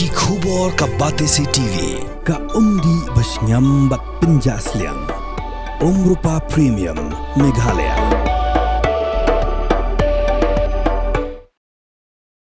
Ki khubor ka Batesi TV. Ka umdi basnyambak penjaslian. Rupa Premium Meghalaya.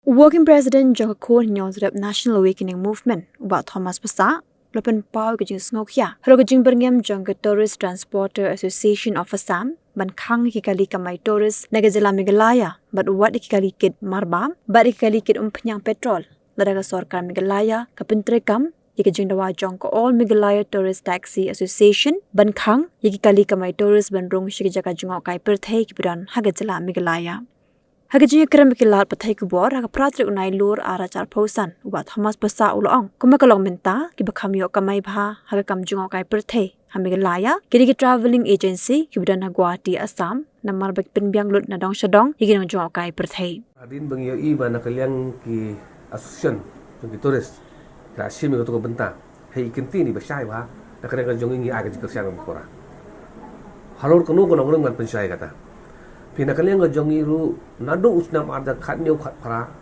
Working President John Kor Nyozrep National Awakening Movement about Thomas Pasa Lopen Pau Gajing Snokya Halo Gajing Berngam Jong Tourist Transporter Association of Assam Ban Khang Hikali Kamai Tourist Nagazela Meghalaya But what Hikali Kid Marbam But Hikali Kid Penyang Petrol Ladaga Sorkar Meghalaya Kapentrekam Yikajing Dawa Jong ko All Meghalaya Tourist Taxi Association Ban Khang Yikali Kamai Tourist Bandrung Shikijaka Jungok Kai Perthai Kibran Hagazela Meghalaya Hagaji kram kilat pathai kubor haga pratri unai lur ara char phausan uba Thomas Pasa ulong kumakalong menta ki bakhamyo kamai bha haga kamjungo kai perthai hamigalaya kiri traveling agency kibudan Guwahati Assam namar bak pinbyang lut na dong shadong yiginong jungo kai perthai Adin bangyo iba nakaliang ki association ki tourist la shimi ko to benta hei kinti ni basai ba nakare ka jongi aga ji kasyang mukora halor kanu ko nang ngan pensai kata Pinakaliang ga jongi ru nado usnam ada khat new khat para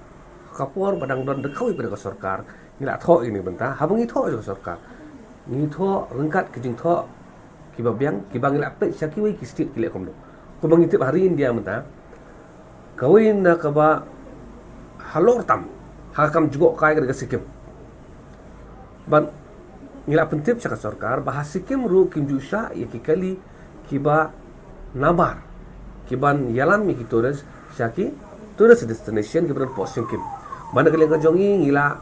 kapor badang don dekhawi pada sarkar ngila tho ini benta habang i tho jo sarkar ni tho rengkat kijing tho kibabyang kibang ngila pe syakiwi ki stit kile komdo ko bang itip hari india benta kawin na kaba halor tam hakam jugo kai ga sikim ban ngila pentip syaka sarkar bahas sikim ru kimjusha yakikali kiba nabar Kiban yalam mi tourist syaki tourist destination kiban posting kim mana kalian kajongi ngila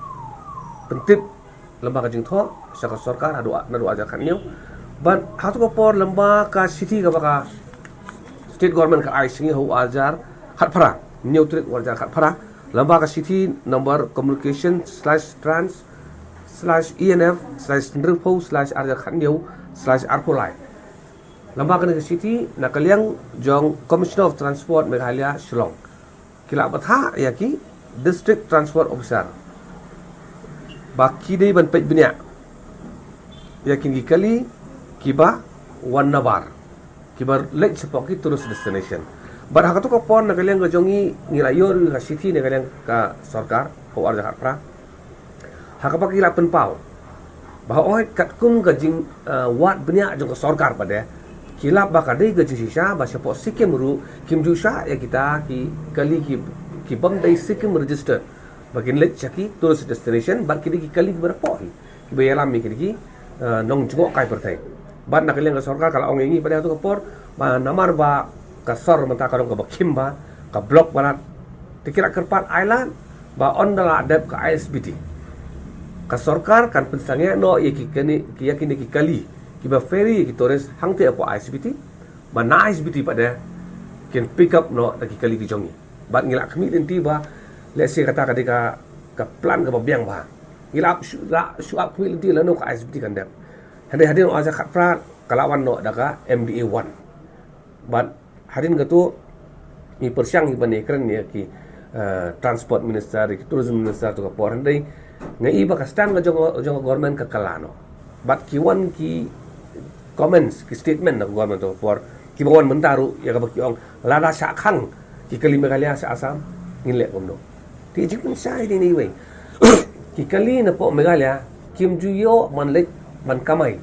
pentip lembaga jing tho syaka sarkar adu ajakan niu ban hatu ko por lembaga city ka baka state government ka ai singi hu ajar khat phara niu trik warjar khat phara lembaga city number communication/trans/enf/nrpo/ajar khat niu/arpolai Lembaga negara city nakaliang jong Commissioner of Transport Meghalaya Shillong. Kila batha yaki District Transport Officer. Baki dei ban pej binya. Yakin gikali kiba Wannabar. Kiba lek sepoki tourist destination. Bar hakato ko pon nakaliang gajongi ngirayor ka city nakaliang ka sarkar ko arja harpra. Hakapa kila penpau. Bahwa katkum gajing wat binya jong ka sarkar pada Kilap bakadai gaji sisa bahasa pos sikim ru kim jusha ya kita ki kali ki bang dai sikim register bakin let chaki tourist destination bar kidi ki kali berapa ki bayalam mi kidi nong jugok kai pertai ban nak liang sarkar kalau ong ingi pada tu kapor namar ba kasar menta karong ka bakim ba ka blok barat tikira kerpat island ba on dala adab ka ISBT ka sarkar kan pensangnya no ya ki yakini ki kali Kiba ferry ki tourist hangte apa ISBT mana ISBT pada can pick up no lagi kali ki jongi bat ngilak kami nanti ba let's say kata kadika ka plan ka babyang ba ngilak suap kami nanti lano ka ISBT kan dap hadir no aja kat pra kalawan no daga MDA 1 bat harin gatu mi persyang hi bane keren ya ki transport minister ki tourism minister to ka por handai ngai ba ka stand ga jong government ka kalano bat kiwan ki comments ki statement ng government of for kibawan mentaru ya kabak yong lada sa khang ki kali Meghalaya sa Assam ngile komdo ti jipun sai di ni we ki kali na po Meghalaya kim juyo man lek man kamai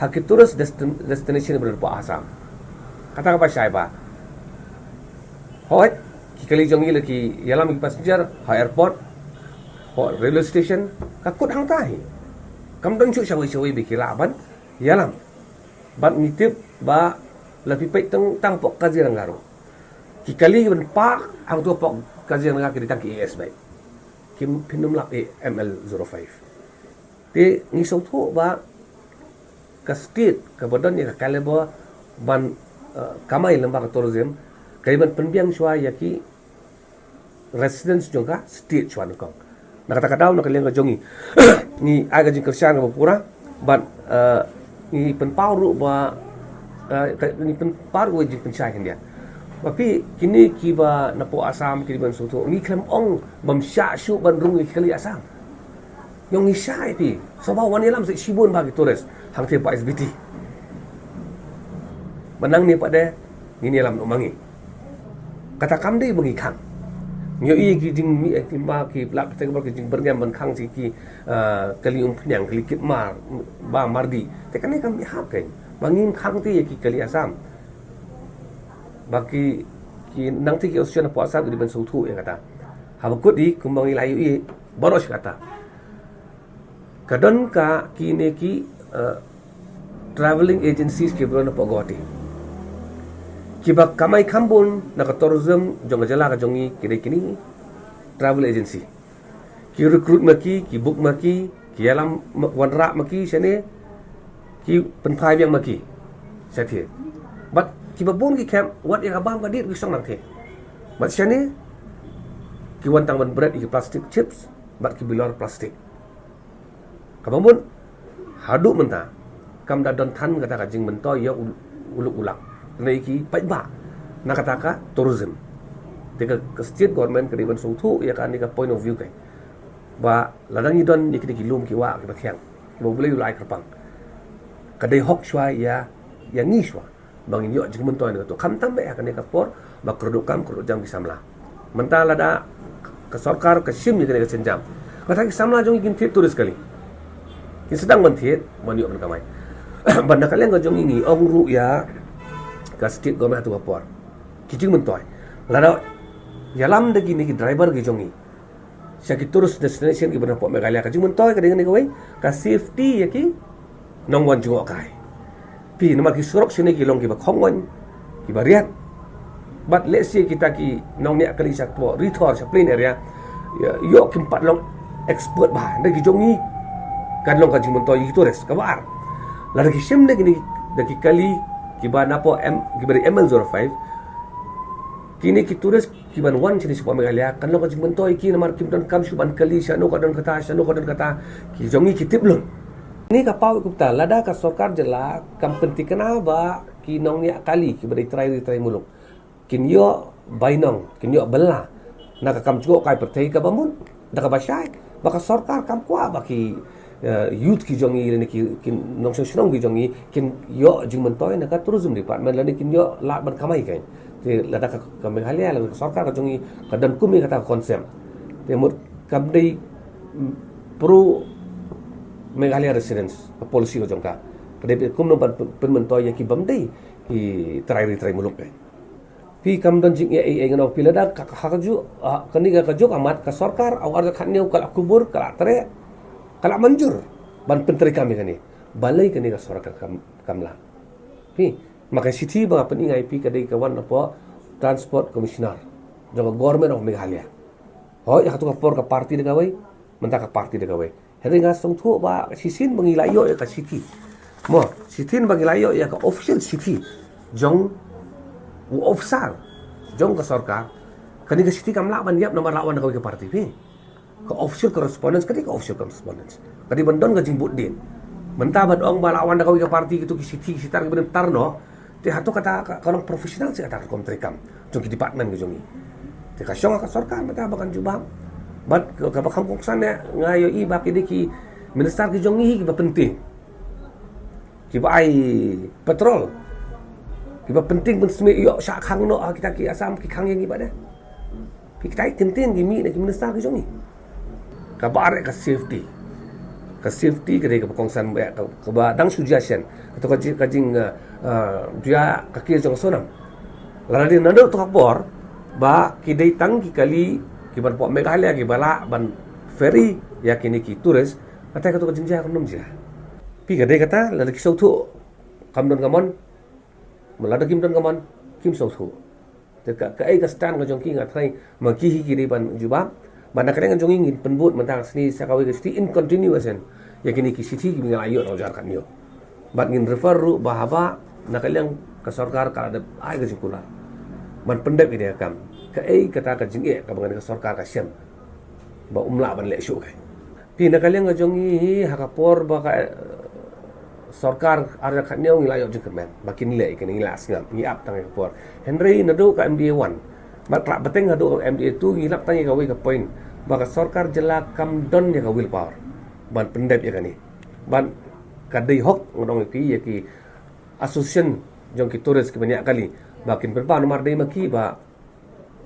hakit tourist destination ber po Assam kata ka pa sai ba hoy ki kali jong ile ki yalam ki passenger ha airport ho railway station kakut hang tai kam dong chu sawi bikila ban yalam bat nitip ba lapi pek tang pok Kazirangaro kikali ban pak ang tu pok Kazirangaro ki ditang ki AS bai kim pinum lap ML05 te ni so tho ba ka state ka badan ya kalebo ban kamai lembaga tourism kai ban penbiang shwa yaki residents jonga state chwan kong nakata-kadaw nakaliang ka jongi ni aga jing kersyang ba pura ban ni penpau ru ba ni penpau ru jing pensai dia tapi kini kiba napo Assam kini ban soto ni klem ong bam sya syu ban rung kali Assam yang ni syai pi so ba wan yalam se sibun bagi tourist hang te pa SBT menang ni pada ni yalam umangi kata kam dei bengi khang Nyo ki jing mi ki ma ki plak te ki jing berngam ban khang si ki kali pnyang kali kit mar ba mardi te kan mi ha kai bangin khang ti ki kali asam baki ki nang ti ki Australia po asam di ban su thu ya kata ha kut di kumbang ilayu i boros kata kadon ka ki ne ki traveling agencies ke bro na pogoti kiba kamai khambun na ka tourism jong jala ka jongi kini travel agency ki recruit maki ki book maki ki alam wanra maki sene ki penpai yang maki sathe but kiba bon ki camp wat ya abam ka dit ki song nang the but sene ki wan tang ban bread ki plastic chips but ki bilor plastic kabambun hadu menta kam da don than kata ka jing mento ya uluk ulak nei ki pai ba na kata ka tourism deka state government kadi ban thu ya kan ni ka point of view kai ba ladang idon ni ki lum ki wa ki ba khyang bo boleh ulai kerpang kadai hok shwa ya ngi shwa bangin yo jing mento ni to kam tambe ya kan ni ka por ba krodukam jam ki samla menta lada ka sarkar ka sim ni ka senjam kata ki samla jong kin thit turis kali ki sedang menthit man yo man kamai banda kalian ga jong ini ong ru ya ka state government tu kapor kijing mentoy lada yalam de gini ki driver ki jongi syaki tourist destination ki bana po Meghalaya ka jing mentoy ka dengan ni kawai ka safety ya ki nongwan jungo kai pi nomor ki surok sini ki long ki ba khongwan ki ba riat but let's say kita ki nong nek kali sak po rethor sa plain area yo ki pat long expert ba de ki jongi kan long ka jing mentoy ki tourist ka bar lada ki sim de gini de ki kali kiba napo kibari ML05 kini ki turis kiban wan sini sepo Meghalaya kan lo ka jing mentoy ki namar kim don kam suban kali sano ka don kata ki jongi ki tiplun ni ka pau kupta lada ka sarkar jela kam penti kana ba ki nong ni kali kibari trai muluk kin yo bainong kin yo bela na ka kam jugo kai pertai ka bamun da ka basyai baka sarkar kam kwa ba ki youth ki jongi ni ki nong senong ki jongi kin yo jing mentoy na ka tourism department la ni kin yo la ban kamai kai te la da ka Meghalaya la sarkar ka jongi ka dan kumi kata konsep te mur kam dei pro Meghalaya residents ka policy ko jongka de kum no ban pen mentoy ya ki bam dei ki trai muluk kai pi kam dan jing e ngano pi la da ka ju kani ka jok amat ka sarkar awar khat neu kala kubur kala tare kala manjur ban penteri kami kani balai kani ka sarkar kamla pi maka city ba peningai pi kadai kawan apa transport commissioner jaga government of Meghalaya ho ya tu ka por ka party de gawai menta ka party de gawai heri nga song thu ba sisin bangilayo ya ka city mo sitin bangilayo ya ka official city jong u ofsal jong ka sarkar kani ka city kamla ban yap nomor lawan ka party pi ka official correspondence kadi ka official correspondence kadi bandon ka jimbut din menta bad ong balawan ka party gitu ki city sitar ki benar no te hato kata kalau profesional sih kata kontrekam jong ki department ke jongi te ka syong ka sarkar menta bakan jubam bat ka bakam kong sana ngayo i ba ki minister ki jongi ki ba penting ki ba ai petrol ki ba penting pun sme yo syak khang no kita ki asam ki khang yang ibadah ki kita kentin ki mi na ki minister ki jongi ka bare ka safety ke ka kongsan ka ba dang suggestion atau ka jing dia ka ki jong sonam la dia nando to kapor ba ki dei tang ki kali ki ban po Meghalaya ki bala ban ferry ya kini ki turis kata ka to ka jing ja nom ja pi ka dei kata la ki sautu kam don gamon melada kim don gamon kim sautu te ka ai ka stand ka jong ki ngathai ma ki hi ki dei ban jubam banda kadang jong ingin penbut mentang sini sakawi ke siti in continuous en ya kini ki siti ki ngal ayo rojar kan yo bat ngin refer ru bahaba na kadang ka sarkar ka ada ai ke sikula man pendep ini akam ka ai kata ka jing e ka bangan ka sarkar ka syam ba umla ban le syu kai pi na kadang jong i hakapor ba ka sarkar arja kan yo ngil ayo jing kemen makin le kini ngilas ngam ngi ap tang kapor Henry nado ka MDA1 mat klak beteng adu MDA2 ngilap tanya ka ka point baka sarkar jela kam don ya ka willpower ban pendep ya kani ban kadai hok ngodong ki ya ki association jong ki tourist ki banyak kali bakin berpa nomor dai maki ba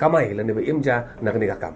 kamai lan be imja na kani kakam